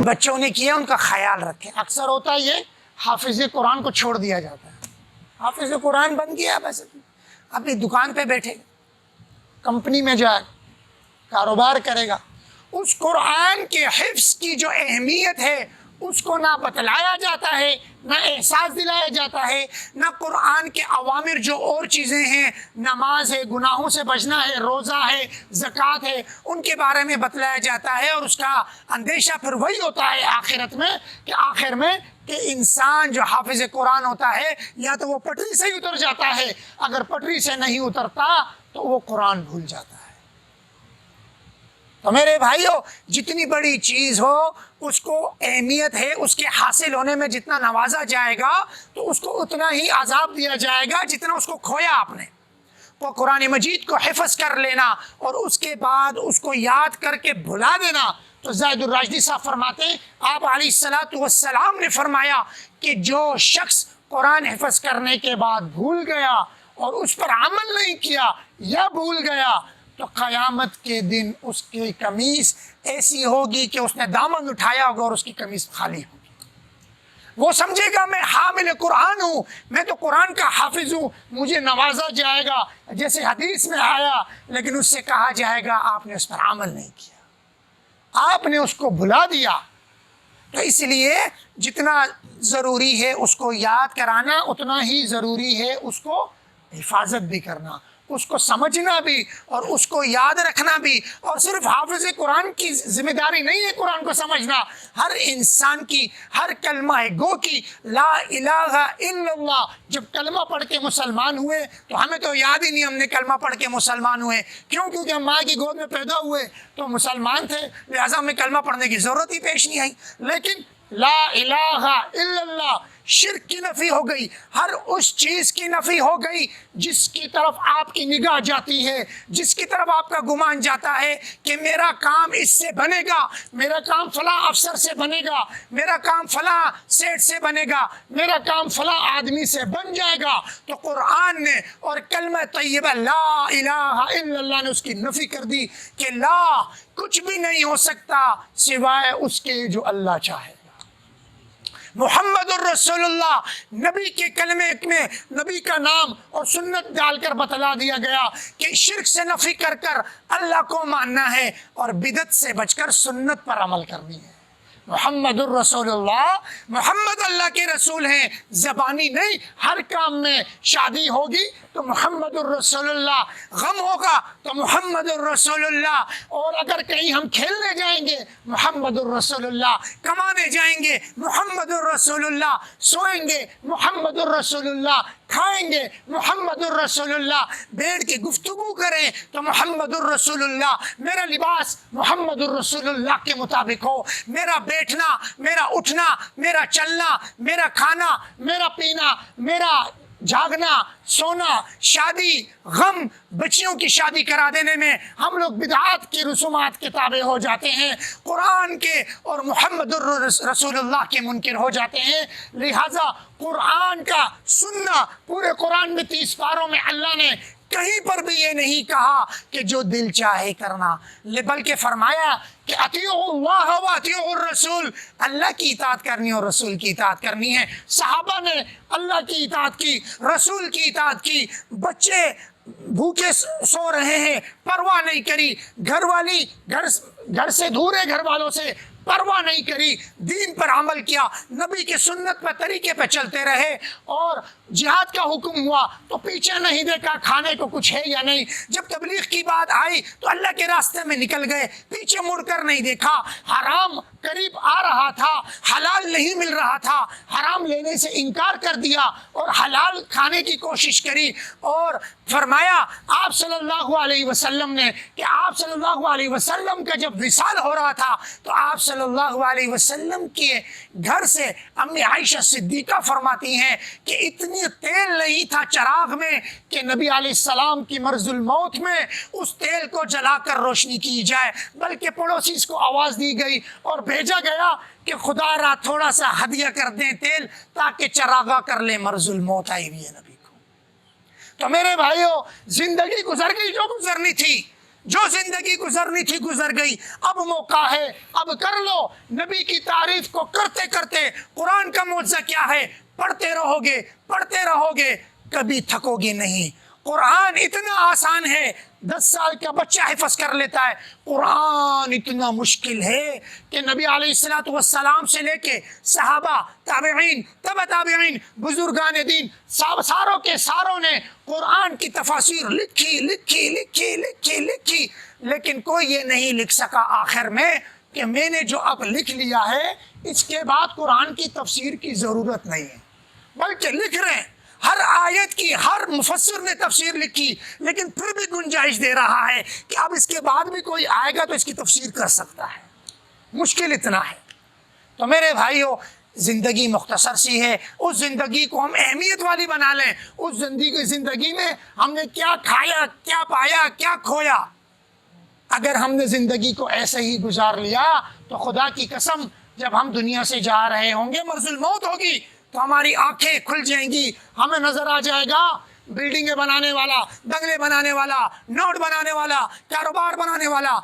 بچوں نے کیا ان کا خیال رکھیں. اکثر ہوتا ہے یہ حافظ قرآن کو چھوڑ دیا جاتا ہے. حافظ قرآن بن گیا بس اپنی دکان پہ بیٹھے گا, کمپنی میں جائے گا, کاروبار کرے گا. اس قرآن کے حفظ کی جو اہمیت ہے اس کو نہ بتلایا جاتا ہے, نہ احساس دلایا جاتا ہے, نہ قرآن کے اوامر جو اور چیزیں ہیں, نماز ہے, گناہوں سے بچنا ہے, روزہ ہے, زکوٰۃ ہے, ان کے بارے میں بتلایا جاتا ہے. اور اس کا اندیشہ پھر وہی ہوتا ہے آخرت میں کہ آخر میں کہ انسان جو حافظ قرآن ہوتا ہے یا تو وہ پٹری سے ہی اتر جاتا ہے, اگر پٹری سے نہیں اترتا تو وہ قرآن بھول جاتا ہے. تو میرے بھائیو, جتنی بڑی چیز ہو اس کو اہمیت ہے, اس کے حاصل ہونے میں جتنا نوازا جائے گا تو اس کو اتنا ہی عذاب دیا جائے گا جتنا اس کو کھویا آپ نے. تو قرآن مجید کو حفظ کر لینا اور اس کے بعد اس کو یاد کر کے بھلا دینا. تو زید الراشدی صاحب فرماتے ہیں, آپ علیہ الصلوۃ والسلام نے فرمایا کہ جو شخص قرآن حفظ کرنے کے بعد بھول گیا اور اس پر عمل نہیں کیا یا بھول گیا تو قیامت کے دن اس کی قمیص ایسی ہوگی کہ اس نے دامن اٹھایا ہوگا اور اس کی قمیص خالی ہوگی. وہ سمجھے گا میں حامل قرآن ہوں, میں تو قرآن کا حافظ ہوں, مجھے نوازا جائے گا جیسے حدیث میں آیا, لیکن اس سے کہا جائے گا آپ نے اس پر عمل نہیں کیا, آپ نے اس کو بھلا دیا. تو اس لیے جتنا ضروری ہے اس کو یاد کرانا اتنا ہی ضروری ہے اس کو حفاظت بھی کرنا, اس کو سمجھنا بھی اور اس کو یاد رکھنا بھی. اور صرف حافظ قرآن کی ذمہ داری نہیں ہے قرآن کو سمجھنا, ہر انسان کی, ہر کلمہ گو کی لا الہ الا اللہ. جب کلمہ پڑھ کے مسلمان ہوئے تو ہمیں تو یاد ہی نہیں ہم نے کلمہ پڑھ کے مسلمان ہوئے, کیوں؟ کیونکہ ہم ماں کی گود میں پیدا ہوئے تو مسلمان تھے, لہٰذا ہمیں کلمہ پڑھنے کی ضرورت ہی پیش نہیں آئی. لیکن لا الہ الا اللہ, شرک کی نفی ہو گئی, ہر اس چیز کی نفی ہو گئی جس کی طرف آپ کی نگاہ جاتی ہے, جس کی طرف آپ کا گمان جاتا ہے کہ میرا کام اس سے بنے گا, میرا کام فلاں افسر سے بنے گا, میرا کام فلاں سیٹ سے بنے گا, میرا کام فلاں آدمی سے بن جائے گا. تو قرآن نے اور کلمہ طیبہ لا الہ الا اللہ نے اس کی نفی کر دی کہ لا, کچھ بھی نہیں ہو سکتا سوائے اس کے جو اللہ چاہے. محمد الرسول اللہ, نبی کے کلمے میں نبی کا نام اور سنت ڈال کر بتلا دیا گیا کہ شرک سے نفی کر کر اللہ کو ماننا ہے اور بدعت سے بچ کر سنت پر عمل کرنی ہے. محمد الرسول اللہ, محمد اللہ کے رسول ہیں, زبانی نہیں, ہر کام میں. شادی ہوگی تو محمد الرسول اللہ, غم ہوگا تو محمد الرسول اللہ, اور اگر کہیں ہم کھیلنے جائیں گے محمد الرسول اللہ, کمانے جائیں گے محمد الرسول اللہ, سوئیں گے محمد الرسول اللہ, کھائیں گے محمد الرسول اللہ, بیٹھ کے گفتگو کریں تو محمد الرسول اللہ. میرا لباس محمد الرسول اللہ کے مطابق ہو, میرا بیٹھنا, میرا اٹھنا, میرا چلنا, میرا کھانا, میرا پینا, میرا جاگنا, سونا, شادی, غم, بچیوں کی شادی کرا دینے میں ہم لوگ بدعات کی رسومات کے تابع ہو جاتے ہیں, قرآن کے اور محمد رسول اللہ کے منکر ہو جاتے ہیں. لہذا قرآن کا سننا, پورے قرآن میں 30 پاروں میں اللہ نے کہیں پر بھی یہ نہیں کہا کہ جو دل چاہے کرنا, بلکہ فرمایا کہ اطیعوا اللہ و اطیعوا الرسول, اللہ کی اطاعت کرنی اور رسول کی اطاعت کرنی ہے. صحابہ نے اللہ کی اطاعت کی, رسول کی اطاعت کی, بچے بھوکے سو رہے ہیں پرواہ نہیں کری, گھر سے دور ہے, گھر والوں سے پرواہ نہیں کری, دین پر عمل کیا, نبی کے سنت پر طریقے پہ چلتے رہے. اور جہاد کا حکم ہوا تو پیچھے نہیں دیکھا کھانے کو کچھ ہے یا نہیں, جب تبلیغ کی بات آئی تو اللہ کے راستے میں نکل گئے, پیچھے مڑ کر نہیں دیکھا. حرام قریب آ رہا تھا, حلال نہیں مل رہا تھا, حرام لینے سے انکار کر دیا اور حلال کھانے کی کوشش کری. اور فرمایا آپ صلی اللہ علیہ وسلم نے کہ آپ صلی اللہ علیہ وسلم کا جب وصال ہو رہا تھا تو آپ صلی اللہ علیہ وسلم کے گھر سے امی عائشہ صدیقہ فرماتی ہیں کہ اتنی تیل نہیں تھا چراغ میں کہ نبی علیہ السلام کی مرض الموت میں اس تیل کو جلا کر روشنی کی جائے, بلکہ پڑوسی کو آواز دی گئی اور بھیجا گیا کہ خدا را تھوڑا سا ہدیہ کر دیں تیل تاکہ چراغا کر لے, مرض الموت آئی ہوئی ہے نبی کو. تو میرے بھائیوں, زندگی گزر گئی جو گزرنی تھی, جو زندگی گزرنی تھی گزر گئی، اب موقع ہے، اب کر لو۔ نبی کی تعریف کو کرتے کرتے قرآن کا معجزہ کیا ہے، پڑھتے رہو گے کبھی تھکو گے نہیں۔ قرآن اتنا آسان ہے، 10 سال کا بچہ حفظ کر لیتا ہے۔ قرآن اتنا مشکل ہے کہ نبی علیہ السلام سے لے کے صحابہ، تابعین، تبع تابعین، بزرگان دین، ساروں کے ساروں نے قرآن کی تفاسیر لکھی، لیکن کوئی یہ نہیں لکھ سکا آخر میں کہ میں نے جو اب لکھ لیا ہے اس کے بعد قرآن کی تفسیر کی ضرورت نہیں ہے، بلکہ لکھ رہے ہیں۔ ہر آیت کی ہر مفسر نے تفسیر لکھی، لیکن پھر بھی گنجائش دے رہا ہے کہ اب اس کے بعد بھی کوئی آئے گا تو اس کی تفسیر کر سکتا ہے۔ مشکل اتنا ہے۔ تو میرے بھائیو، زندگی مختصر سی ہے، اس زندگی کو ہم اہمیت والی بنا لیں۔ اس زندگی میں ہم نے کیا کھایا، کیا پایا، کیا کھویا۔ اگر ہم نے زندگی کو ایسے ہی گزار لیا تو خدا کی قسم جب ہم دنیا سے جا رہے ہوں گے، مرض الموت ہوگی تو ہماری آنکھیں کھل جائیں گی، ہمیں نظر آ جائے گا بلڈنگیں بنانے والا، بنگلے بنانے والا، نوٹ بنانے والا، کاروبار بنانے والا،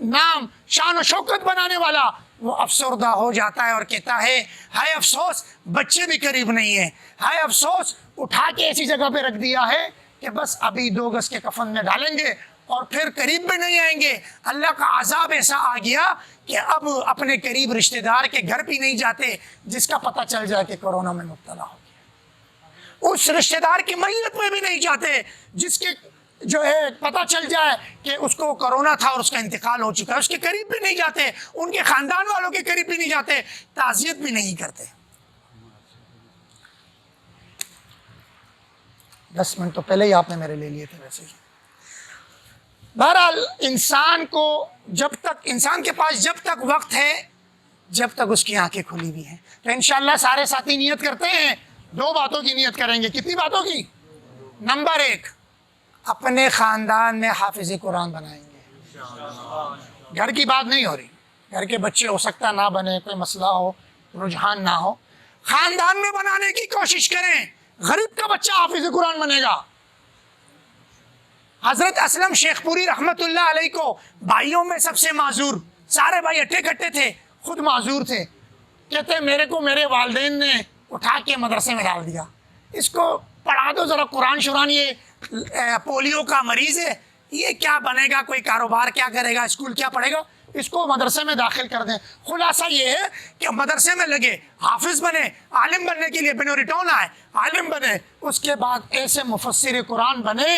نام شان و شوکت بنانے والا۔ وہ افسردہ ہو جاتا ہے اور کہتا ہے ہائے افسوس بچے بھی قریب نہیں ہیں، ہائے افسوس اٹھا کے ایسی جگہ پہ رکھ دیا ہے کہ بس ابھی 2 گز کے کفن میں ڈالیں گے اور پھر قریب بھی نہیں آئیں گے۔ اللہ کا عذاب ایسا آ گیا کہ اب اپنے قریب رشتہ دار کے گھر بھی نہیں جاتے جس کا پتہ چل جائے کہ کورونا میں مبتلا ہو گیا۔ اس رشتہ دار کی میت میں بھی نہیں جاتے جس کے جو ہے پتہ چل جائے کہ اس کو کورونا تھا اور اس کا انتقال ہو چکا ہے۔ اس کے قریب بھی نہیں جاتے، ان کے خاندان والوں کے قریب بھی نہیں جاتے، تعزیت بھی نہیں کرتے۔ 10 منٹ تو پہلے ہی آپ نے میرے لے لیے تھے ویسے ہی۔ بہرحال انسان کے پاس جب تک وقت ہے، جب تک اس کی آنکھیں کھلی ہوئی ہیں، تو انشاءاللہ سارے ساتھی نیت کرتے ہیں، 2 باتوں کی نیت کریں گے۔ کتنی باتوں کی؟ نمبر 1، اپنے خاندان میں حافظ قرآن بنائیں گے۔ گھر کی بات نہیں ہو رہی، گھر کے بچے ہو سکتا نہ بنے، کوئی مسئلہ ہو، رجحان نہ ہو، خاندان میں بنانے کی کوشش کریں۔ غریب کا بچہ حافظ قرآن بنے گا۔ حضرت اسلم شیخ پوری رحمت اللہ علیہ کو بھائیوں میں سب سے معذور، سارے بھائی اٹھے کٹے تھے، خود معذور تھے، کہتے میرے کو میرے والدین نے اٹھا کے مدرسے میں ڈال دیا، اس کو پڑھا دو ذرا قرآن شرآن، یہ پولیو کا مریض ہے، یہ کیا بنے گا، کوئی کاروبار کیا کرے گا، اسکول کیا پڑھے گا، اس کو مدرسے میں داخل کر دیں۔ خلاصہ یہ ہے کہ مدرسے میں لگے، حافظ بنے، عالم بننے کے لیے بنوریٹون آئے، عالم بنے، اس کے بعد ایسے مفسر قرآن بنے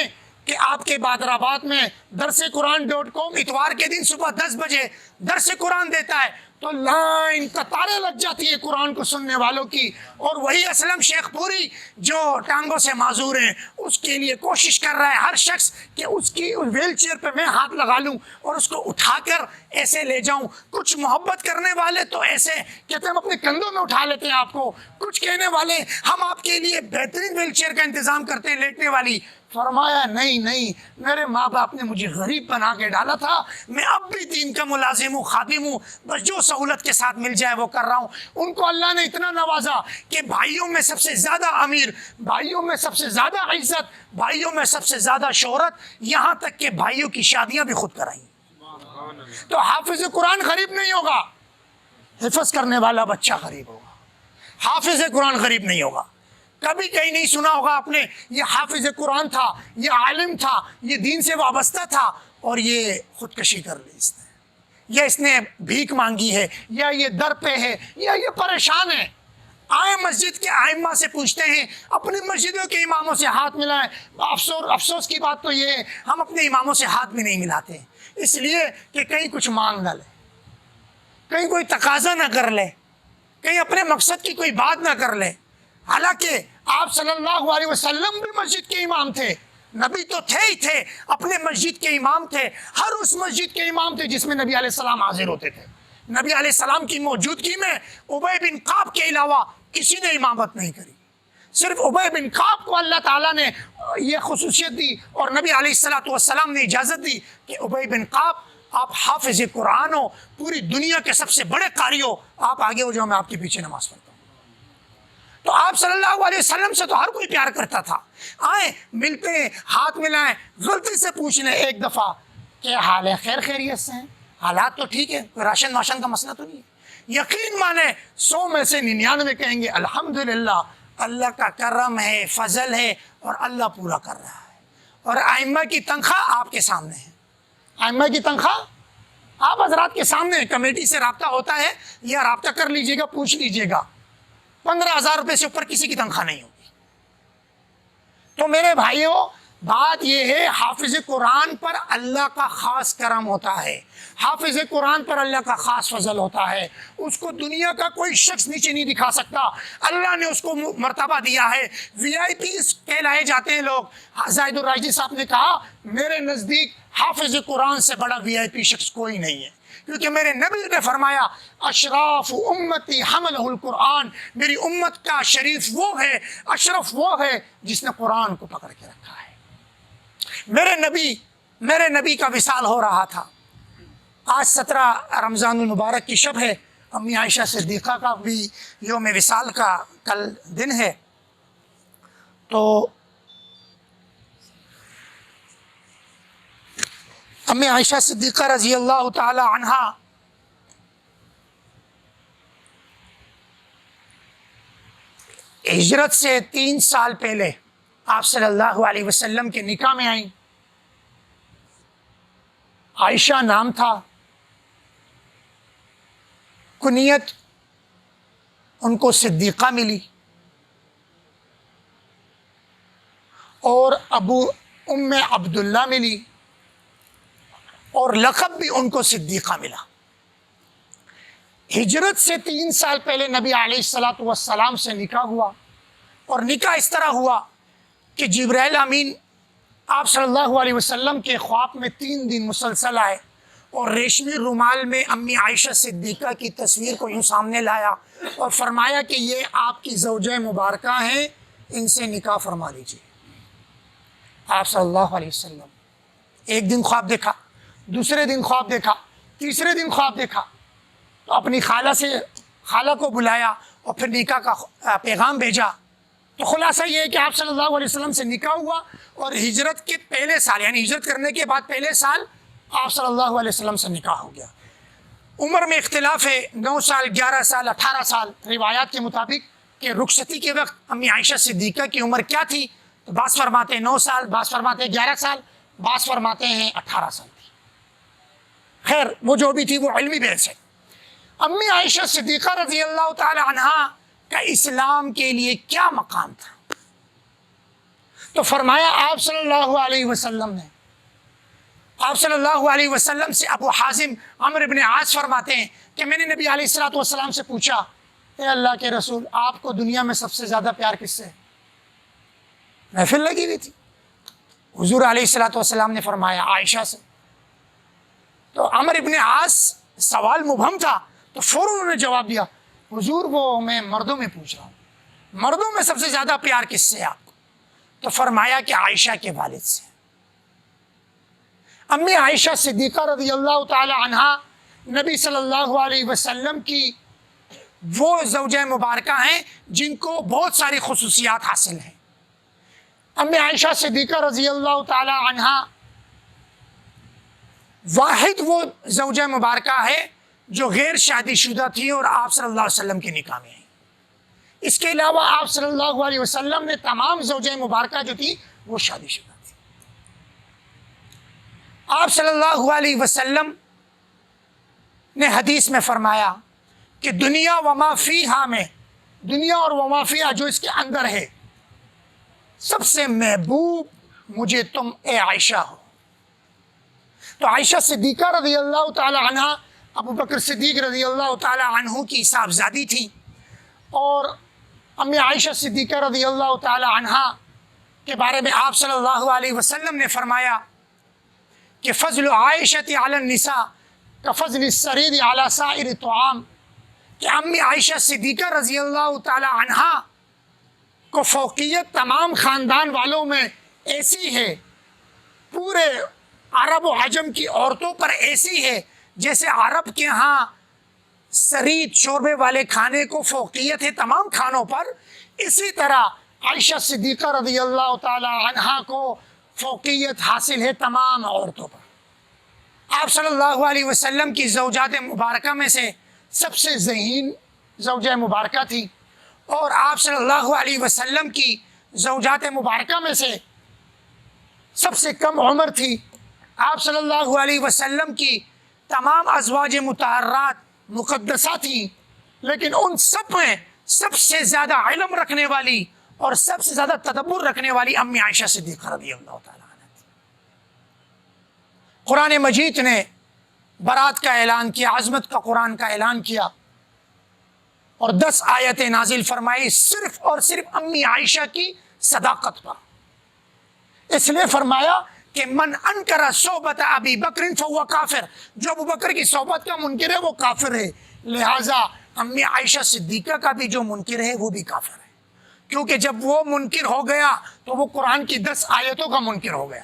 کہ آپ کے بادرآباد میں درسقرآن.com اتوار کے دن صبح 10 بجے درس قرآن دیتا ہے تو لائن قطاریں لگ جاتی ہے قرآن کو سننے والوں کی، اور وہی اسلم شیخ پوری جو ٹانگوں سے معذور ہیں اس کے لیے کوشش کر رہا ہے ہر شخص کہ اس کی ویل چیئر پہ میں ہاتھ لگا لوں اور اس کو اٹھا کر ایسے لے جاؤں۔ کچھ محبت کرنے والے تو ایسے کہتے ہیں ہم اپنے کندھوں میں اٹھا لیتے ہیں آپ کو، کچھ کہنے والے ہم آپ کے لیے بہترین ویل چیئر کا انتظام کرتے ہیں لیٹنے والی۔ فرمایا نہیں، میرے ماں باپ نے مجھے غریب بنا کے ڈالا تھا، میں اب بھی دین کا ملازم ہوں، خادم ہوں، بس جو سہولت کے ساتھ مل جائے وہ کر رہا ہوں۔ ان کو اللہ نے اتنا نوازا کہ بھائیوں میں سب سے زیادہ امیر، بھائیوں میں سب سے زیادہ عزت، بھائیوں میں سب سے زیادہ شہرت، یہاں تک کہ بھائیوں کی شادیاں بھی خود کرائیں۔ تو حافظ قرآن غریب نہیں ہوگا، حفظ کرنے والا بچہ غریب ہوگا، حافظ قرآن غریب نہیں ہوگا۔ کبھی کہیں نہیں سنا ہوگا آپ نے یہ حافظ قرآن تھا، یہ عالم تھا، یہ دین سے وابستہ تھا اور یہ خودکشی کر لی اس نے، یا اس نے بھیک مانگی ہے، یا یہ در پہ ہے، یا یہ پریشان ہے۔ آئے مسجد کے ائمہ سے پوچھتے ہیں، اپنی مسجدوں کے اماموں سے ہاتھ ملائیں۔ افسوس کی بات تو یہ ہے ہم اپنے اماموں سے ہاتھ بھی نہیں ملاتے، اس لیے کہ کہیں کچھ مانگ نہ لے، کہیں کوئی تقاضا نہ کر لے، کہیں اپنے مقصد کی کوئی بات نہ کر لے۔ حالانکہ آپ صلی اللہ علیہ وسلم بھی مسجد کے امام تھے، نبی تو تھے ہی تھے، اپنے مسجد کے امام تھے، ہر اس مسجد کے امام تھے جس میں نبی علیہ السلام حاضر ہوتے تھے۔ نبی علیہ السلام کی موجودگی میں ابی بن کعب کے علاوہ کسی نے امامت نہیں کری، صرف ابی بن کعب کو اللہ تعالیٰ نے یہ خصوصیت دی اور نبی علیہ السلام نے اجازت دی کہ ابی بن کعب آپ حافظ قرآن ہو، پوری دنیا کے سب سے بڑے قاری ہو، آپ آگے ہو جاؤ، میں آپ کے پیچھے نماز پڑھتا ہوں۔ تو آپ صلی اللہ علیہ وسلم سے تو ہر کوئی پیار کرتا تھا۔ آئیں ملتے ہیں، ہاتھ ملائیں، غلطی سے پوچھ لیں ایک دفعہ کیا حال ہے؟ خیر خیریت سے ہیں؟ حالات تو ٹھیک ہے، کوئی راشن واشن کا مسئلہ تو نہیں ہے؟ یقین مانے 100 میں سے 99 کہیں گے الحمدللہ، اللہ کا کرم ہے، فضل ہے، اور اللہ پورا کر رہا ہے۔ اور ائمہ کی تنخواہ آپ کے سامنے ہے، ائمہ کی تنخواہ آپ حضرات کے سامنے ہے۔ کمیٹی سے رابطہ ہوتا ہے، یا رابطہ کر لیجئے گا، پوچھ لیجئے گا، 15,000 روپے سے اوپر کسی کی تنخواہ نہیں ہوگی۔ تو میرے بھائیوں، بات یہ ہے، حافظ قرآن پر اللہ کا خاص کرم ہوتا ہے، حافظ قرآن پر اللہ کا خاص فضل ہوتا ہے، اس کو دنیا کا کوئی شخص نیچے نہیں دکھا سکتا۔ اللہ نے اس کو مرتبہ دیا ہے، وی آئی پیز کہلائے جاتے ہیں لوگ۔ زاہد الراشدی صاحب نے کہا میرے نزدیک حافظ قرآن سے بڑا وی آئی پی شخص کوئی نہیں ہے، کیونکہ میرے نبی نے فرمایا اشراف امتی حملہ القرآن، میری امت کا شریف وہ ہے، اشرف وہ ہے جس نے قرآن کو پکڑ کے رکھا ہے۔ میرے نبی کا وصال ہو رہا تھا، آج 17 رمضان المبارک کی شب ہے، امی عائشہ صدیقہ کا بھی یوم وصال کا کل دن ہے۔ تو امی عائشہ صدیقہ رضی اللہ تعالی عنہا ہجرت سے 3 سال پہلے آپ صلی اللہ علیہ وسلم کے نکاح میں آئیں۔ عائشہ نام تھا، کنیت ان کو صدیقہ ملی، اور ابو ام عبداللہ ملی، اور لقب بھی ان کو صدیقہ ملا۔ ہجرت سے 3 سال پہلے نبی علیہ الصلوۃ والسلام سے نکاح ہوا، اور نکاح اس طرح ہوا کہ جبرائیل امین آپ صلی اللہ علیہ وسلم کے خواب میں 3 دن مسلسل آئے، اور ریشمی رومال میں امی عائشہ صدیقہ کی تصویر کو یوں سامنے لایا اور فرمایا کہ یہ آپ کی زوجہ مبارکہ ہیں، ان سے نکاح فرما لیجیے۔ آپ صلی اللہ علیہ وسلم ایک دن خواب دیکھا، دوسرے دن خواب دیکھا، تیسرے دن خواب دیکھا، تو اپنی خالہ کو بلایا اور پھر نکاح کا پیغام بھیجا۔ تو خلاصہ یہ ہے کہ آپ صلی اللہ علیہ وسلم سے نکاح ہوا، اور ہجرت کے پہلے سال یعنی ہجرت کرنے کے بعد پہلے سال آپ صلی اللہ علیہ وسلم سے نکاح ہو گیا۔ عمر میں اختلاف ہے، 9 سال، 11 سال، 18 سال روایات کے مطابق، کہ رخصتی کے وقت امی عائشہ صدیقہ کی عمر کیا تھی؟ تو بعض فرماتے ہیں 9 سال، بعض فرماتے ہیں 11 سال، بعض فرماتے ہیں 18 سال تھی۔ خیر وہ جو بھی تھی وہ علمی بحث ہے۔ امی عائشہ صدیقہ رضی اللہ تعالی عنہا کا اسلام کے لیے کیا مقام تھا؟ تو فرمایا آپ صلی اللہ علیہ وسلم نے، آپ صلی اللہ علیہ وسلم سے ابو حازم عمرو بن عاص فرماتے ہیں کہ میں نے نبی علیہ الصلوۃ والسلام سے پوچھا، اے اللہ کے رسول، آپ کو دنیا میں سب سے زیادہ پیار کس سے ہے؟ محفل لگی ہوئی تھی، حضور علیہ الصلوۃ والسلام نے فرمایا عائشہ سے۔ تو عمرو بن عاص سوال مبہم تھا، تو فوراً انہوں نے جواب دیا، حضور وہ میں مردوں میں پوچھ رہا ہوں، مردوں میں سب سے زیادہ پیار کس سے ہے آپ کو؟ تو فرمایا کہ عائشہ کے والد سے۔ امی عائشہ صدیقہ رضی اللہ تعالی عنہا نبی صلی اللہ علیہ وسلم کی وہ زوجہ مبارکہ ہیں جن کو بہت ساری خصوصیات حاصل ہیں۔ امی عائشہ صدیقہ رضی اللہ تعالی عنہا واحد وہ زوجہ مبارکہ ہے جو غیر شادی شدہ تھی اور آپ صلی اللہ علیہ وسلم کے نکاح میں آئی۔ اس کے علاوہ آپ صلی اللہ علیہ وسلم نے تمام زوجہ مبارکہ جو تھی وہ شادی شدہ تھی۔ آپ صلی اللہ علیہ وسلم نے حدیث میں فرمایا کہ دنیا وما فیہا میں، دنیا اور وما فیہا جو اس کے اندر ہے، سب سے محبوب مجھے تم اے عائشہ ہو۔ تو عائشہ صدیقہ رضی اللہ تعالی عنہ ابو بکر صدیق رضی اللہ تعالی عنہ کی صاحبزادی تھی، اور امی عائشہ صدیقہ رضی اللہ تعالی عنہ کے بارے میں آپ صلی اللہ علیہ وسلم نے فرمایا کہ فضل عائشہ علی النساء کفضل السرید علی سائر الطعام، کہ امی عائشہ صدیقہ رضی اللہ تعالی عنہ کو فوقیت تمام خاندان والوں میں ایسی ہے، پورے عرب و عجم کی عورتوں پر ایسی ہے جیسے عرب کے ہاں سرید شوربے والے کھانے کو فوقیت ہے تمام کھانوں پر، اسی طرح عائشہ صدیقہ رضی اللہ تعالی عنہا کو فوقیت حاصل ہے تمام عورتوں پر۔ آپ صلی اللہ علیہ وسلم کی زوجات مبارکہ میں سے سب سے ذہین زوجہ مبارکہ تھی، اور آپ صلی اللہ علیہ وسلم کی زوجات مبارکہ میں سے سب سے کم عمر تھی۔ آپ صلی اللہ علیہ وسلم کی تمام ازواج مطہرات مقدسہ تھیں، لیکن ان سب میں سب سے زیادہ علم رکھنے والی اور سب سے زیادہ تدبر رکھنے والی امی عائشہ صدیقہ رضی اللہ تعالیٰ عنہ تھی۔ قرآن مجید نے برات کا اعلان کیا، عظمت کا قرآن کا اعلان کیا، اور 10 آیتیں نازل فرمائی صرف اور صرف امی عائشہ کی صداقت پر۔ اس لیے فرمایا کہ من انکر صحبت ابی بکر فہو کافر، جو ابو بکر کی صحبت کا منکر ہے وہ کافر ہے، لہٰذا امی عائشہ صدیقہ کا بھی جو منکر ہے وہ بھی کافر ہے، کیونکہ جب وہ منکر ہو گیا تو وہ قرآن کی 10 آیتوں کا منکر ہو گیا۔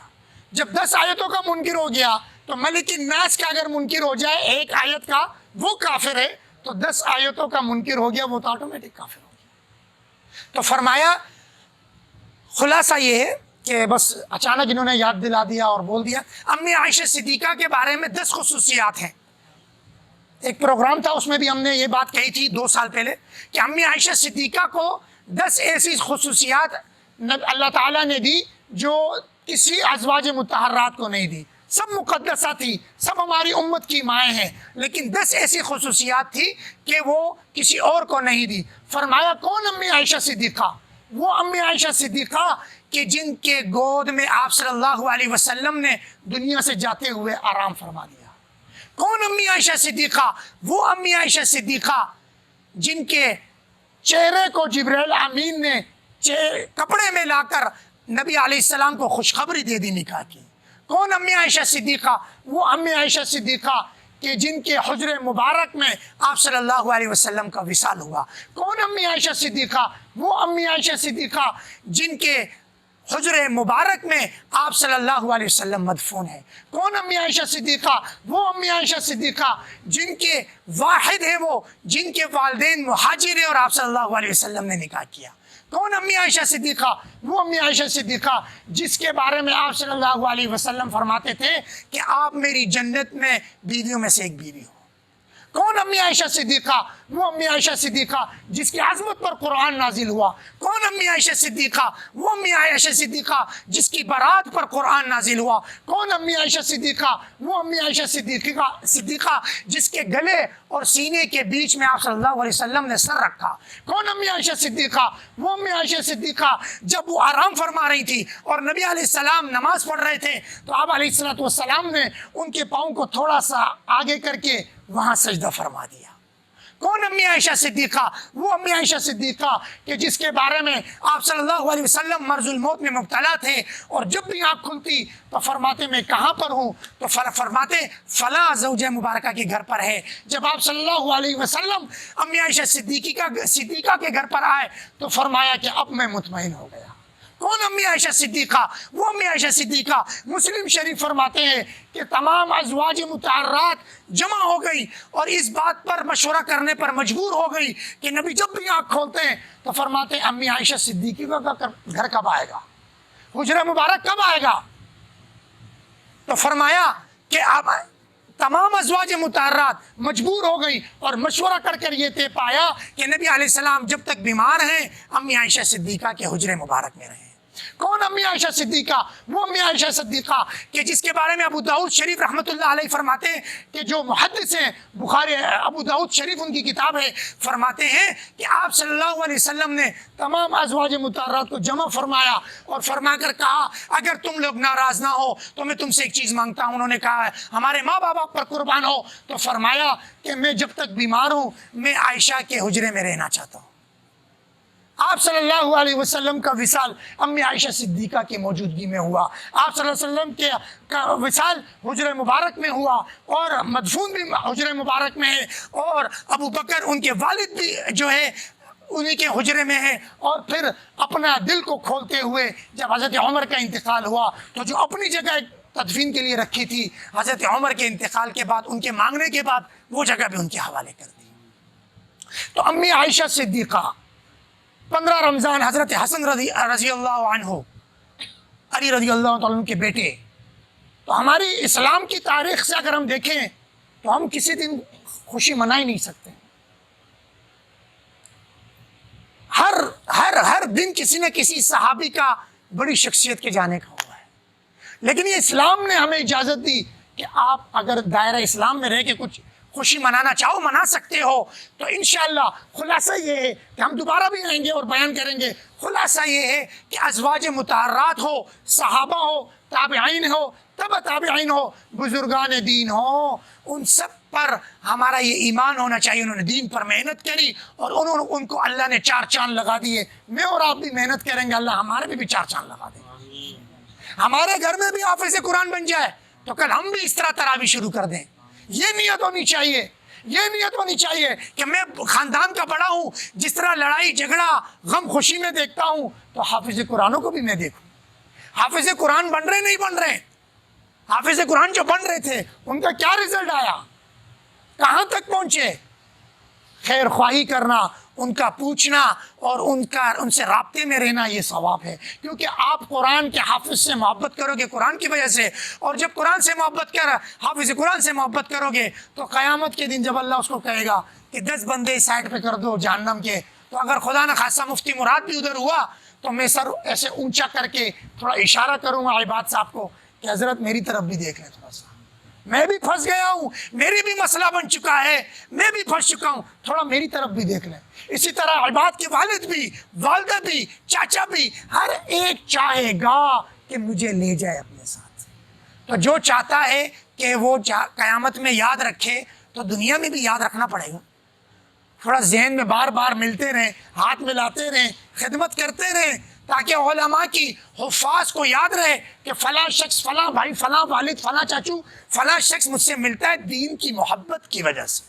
جب 10 آیتوں کا منکر ہو گیا تو ملک الناس کا اگر منکر ہو جائے ایک آیت کا وہ کافر ہے، تو 10 آیتوں کا منکر ہو گیا وہ تو آٹومیٹک کافر ہو گیا۔ تو فرمایا خلاصہ یہ ہے کہ بس اچانک انہوں نے یاد دلا دیا اور بول دیا۔ امی عائشہ صدیقہ کے بارے میں 10 خصوصیات ہیں۔ ایک پروگرام تھا اس میں بھی ہم نے یہ بات کہی تھی 2 سال پہلے کہ امی عائشہ صدیقہ کو 10 ایسی خصوصیات اللہ تعالیٰ نے دی جو کسی ازواج مطہرات کو نہیں دی۔ سب مقدسہ تھی، سب ہماری امت کی مائیں ہیں، لیکن 10 ایسی خصوصیات تھی کہ وہ کسی اور کو نہیں دی۔ فرمایا کون امی عائشہ صدیقہ؟ وہ امی عائشہ صدیقہ کہ جن کے گود میں آپ صلی اللہ علیہ وسلم نے دنیا سے جاتے ہوئے آرام فرما دیا۔ کون امی عائشہ صدیقہ؟ وہ امی عائشہ صدیقہ جن کے چہرے کو جبرائیل امین نے کپڑے میں لا کر نبی علیہ السلام کو خوشخبری دے دی نکاح کی۔ کون امی عائشہ صدیقہ؟ وہ امی عائشہ صدیقہ کہ جن کے حجر مبارک میں آپ صلی اللہ علیہ وسلم کا وصال ہوا۔ کون امی عائشہ صدیقہ؟ وہ امی عائشہ صدیقہ جن کے حجر مبارک میں آپ صلی اللہ علیہ وسلم مدفون ہے۔ کون امی عائشہ صدیقہ؟ وہ امی عائشہ صدیقہ جن کے واحد ہے وہ جن کے والدین مہاجر ہیں اور آپ صلی اللہ علیہ وسلم نے نکاح کیا۔ کون امی عائشہ صدیقہ؟ وہ امی عائشہ صدیقہ جس کے بارے میں آپ صلی اللہ علیہ وسلم فرماتے تھے کہ آپ میری جنت میں بیویوں میں سے ایک بیوی ہو۔ کون امی عائشہ صدیقہ؟ وہ امی عائشہ صدیقہ جس کی عظمت پر قرآن نازل ہوا۔ کون امی عائشہ صدیقہ؟ وہ امی عائشہ صدیقہ جس کی برات پر قرآن نازل ہوا۔ کون امی عائشہ صدیقہ؟ وہ امی عائشہ صدیقہ جس کے گلے اور سینے کے بیچ میں آپ صلی اللہ علیہ وسلم نے سر رکھا۔ کون امی عائشہ صدیقہ؟ وہ امی عائشہ صدیقہ جب وہ آرام فرما رہی تھی اور نبی علیہ السلام نماز پڑھ رہے تھے تو آپ علیہ السلام نے ان کے پاؤں کو تھوڑا سا آگے کر کے وہاں سجدہ فرما دیا۔ کون امی عائشہ صدیقہ؟ وہ امی عائشہ صدیقہ کہ جس کے بارے میں آپ صلی اللہ علیہ وسلم مرض الموت میں مبتلا تھے، اور جب بھی آنکھ کھلتی تو فرماتے میں کہاں پر ہوں، تو فرماتے فلاں زوجہ مبارکہ کے گھر پر ہے۔ جب آپ صلی اللہ علیہ وسلم امی عائشہ صدیقہ کے گھر پر آئے تو فرمایا کہ اب میں مطمئن ہو گیا۔ کون امی عائشہ صدیقہ؟ وہ امی عائشہ صدیقہ مسلم شریف فرماتے ہیں کہ تمام ازواج مطہرات جمع ہو گئی اور اس بات پر مشورہ کرنے پر مجبور ہو گئی کہ نبی جب بھی آنکھ کھولتے ہیں تو فرماتے ہیں امی عائشہ صدیقہ کا گھر کب آئے گا، حجرہ مبارک کب آئے گا؟ تو فرمایا کہ اب تمام ازواج مطہرات مجبور ہو گئی اور مشورہ کر یہ طے پایا کہ نبی علیہ السلام جب تک بیمار ہیں امی عائشہ صدیقہ کے حجرے مبارک میں رہیں۔ کون امی عائشہ صدیقہ؟ وہ امی عائشہ صدیقہ کہ جس کے بارے میں ابو داؤد شریف رحمۃ اللہ علیہ فرماتے ہیں کہ جو محدث ہیں بخاری ابو داؤد شریف ان کی کتاب ہے، فرماتے ہیں کہ آپ صلی اللہ علیہ وسلم نے تمام ازواج مطہرات کو جمع فرمایا اور فرما کر کہا اگر تم لوگ ناراض نہ ہو تو میں تم سے ایک چیز مانگتا ہوں۔ انہوں نے کہا ہمارے ماں باپ پر قربان ہو، تو فرمایا کہ میں جب تک بیمار ہوں میں عائشہ کے حجرے میں رہنا چاہتا ہوں۔ آپ صلی اللہ علیہ وسلم کا وصال امی عائشہ صدیقہ کی موجودگی میں ہوا۔ آپ صلی اللہ علیہ وسلم کے وصال حجرہ مبارک میں ہوا اور مدفون بھی حجرہ مبارک میں ہے، اور ابو بکر ان کے والد بھی جو ہے انہی کے حجرے میں ہے۔ اور پھر اپنا دل کو کھولتے ہوئے جب حضرت عمر کا انتقال ہوا تو جو اپنی جگہ تدفین کے لیے رکھی تھی حضرت عمر کے انتقال کے بعد ان کے مانگنے کے بعد وہ جگہ بھی ان کے حوالے کر دی۔ تو امی عائشہ صدیقہ 15 رمضان حضرت حسن رضی اللہ عنہ، علی رضی اللہ عنہ کے بیٹے، تو ہماری اسلام کی تاریخ سے اگر ہم دیکھیں تو ہم کسی دن خوشی منا ہی نہیں سکتے. ہر دن کسی نہ کسی صحابی کا بڑی شخصیت کے جانے کا ہوا ہے. لیکن یہ اسلام نے ہمیں اجازت دی کہ آپ اگر دائرہ اسلام میں رہ کے کچھ خوشی منانا چاہو منا سکتے ہو. تو انشاءاللہ خلاصہ یہ ہے کہ ہم دوبارہ بھی آئیں گے اور بیان کریں گے. خلاصہ یہ ہے کہ ازواج مطہرات ہو، صحابہ ہو، تابعین ہو، تبع تابعین ہو، بزرگان دین ہو، ان سب پر ہمارا یہ ایمان ہونا چاہیے. انہوں نے دین پر محنت کری اور ان کو اللہ نے 4 چاند لگا دیے. میں اور آپ بھی محنت کریں گے، اللہ ہمارے بھی 4 چاند لگا دے. ہمارے گھر میں بھی حافظ قرآن بن جائے تو کل ہم بھی اس طرح تراویح شروع کر دیں. یہ نیت ہونی چاہیے، یہ نیت ہونی چاہیے کہ میں خاندان کا بڑا ہوں، جس طرح لڑائی جھگڑا غم خوشی میں دیکھتا ہوں تو حافظ قرآنوں کو بھی میں دیکھوں. حافظ قرآن بن رہے نہیں بن رہے؟ حافظ قرآن جو بن رہے تھے ان کا کیا رزلٹ آیا، کہاں تک پہنچے؟ خیر خواہی کرنا، ان کا پوچھنا اور ان سے رابطے میں رہنا یہ ثواب ہے. کیونکہ آپ قرآن کے حافظ سے محبت کرو گے قرآن کی وجہ سے، اور جب قرآن سے محبت حافظ قرآن سے محبت کرو گے تو قیامت کے دن جب اللہ اس کو کہے گا کہ 10 بندے سائڈ پہ کر دو جہنم کے، تو اگر خدا نہ خاصہ مفتی مراد بھی ادھر ہوا تو میں سر ایسے اونچا کر کے تھوڑا اشارہ کروں گا عباد صاحب کو کہ حضرت میری طرف بھی دیکھ لیں تھوڑا سا، میں بھی پھنس گیا ہوں، میری بھی مسئلہ بن چکا ہے، میں بھی پھنس چکا ہوں، تھوڑا میری طرف بھی دیکھ لیں. اسی طرح عباد کے والد بھی، والدہ بھی، چاچا بھی، ہر ایک چاہے گا کہ مجھے لے جائے اپنے ساتھ. تو جو چاہتا ہے کہ وہ قیامت میں یاد رکھے تو دنیا میں بھی یاد رکھنا پڑے گا. تھوڑا ذہن میں بار بار ملتے رہیں، ہاتھ ملاتے رہیں، خدمت کرتے رہیں، تاکہ علماء کی حفاظ کو یاد رہے کہ فلاں شخص، فلاں بھائی، فلاں والد، فلاں چاچو، فلاں شخص مجھ سے ملتا ہے دین کی محبت کی وجہ سے.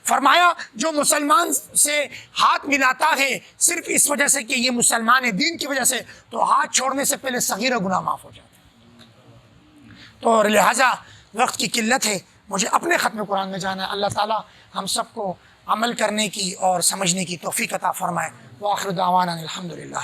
فرمایا جو مسلمان سے ہاتھ ملاتا ہے صرف اس وجہ سے کہ یہ مسلمان ہے دین کی وجہ سے، تو ہاتھ چھوڑنے سے پہلے صغیرہ گناہ معاف ہو جاتا ہے. تو لہٰذا وقت کی قلت ہے، مجھے اپنے ختم قرآن میں جانا ہے. اللہ تعالی ہم سب کو عمل کرنے کی اور سمجھنے کی توفیق عطا فرمائے. وآخر دعوانا الحمدللہ.